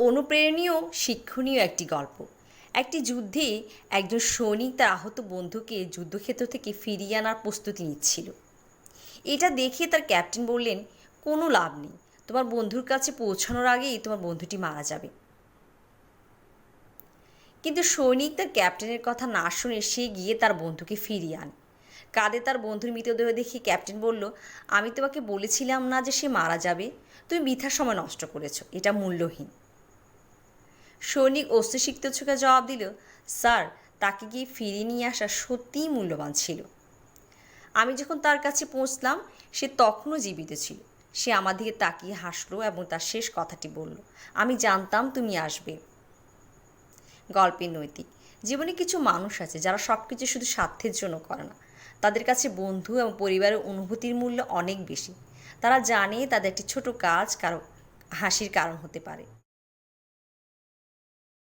অনুপ্রেরণীয় শিক্ষণীয় একটি গল্প। একটি যুদ্ধে একজন সৈনিক তার আহত বন্ধুকে যুদ্ধক্ষেত্র থেকে ফিরিয়ে আনার প্রস্তুতি নিচ্ছিল। এটা দেখে তার ক্যাপ্টেন বললেন, কোনো লাভ নেই, তোমার বন্ধুর কাছে পৌঁছানোর আগেই তোমার বন্ধুটি মারা যাবে। কিন্তু সৈনিক তার ক্যাপ্টেনের কথা না শুনে সে গিয়ে তার বন্ধুকে ফিরিয়ে আনে। কাঁধে তার বন্ধুর মৃতদেহ দেখে ক্যাপ্টেন বলল, আমি তোমাকে বলেছিলাম না যে সে মারা যাবে? তুমি বৃথা সময় নষ্ট করেছো, এটা মূল্যহীন। সৈনিক অশ্রুসিক্ত চোখে জবাব দিল, স্যার, তাকে গিয়ে ফিরিয়ে নিয়ে আসা সত্যিই মূল্যবান ছিল। আমি যখন তার কাছে পৌঁছলাম সে তখনও জীবিত ছিল। সে আমার দিকে তাকিয়ে হাসলো এবং তার শেষ কথাটি বলল, আমি জানতাম তুমি আসবে। গল্পের নৈতিক: জীবনে কিছু মানুষ আছে যারা সব কিছু শুধু স্বার্থের জন্য করে না। তাদের কাছে বন্ধু এবং পরিবারের অনুভূতির মূল্য অনেক বেশি। তারা জানে তাদের একটি ছোট কাজ কারো হাসির কারণ হতে পারে।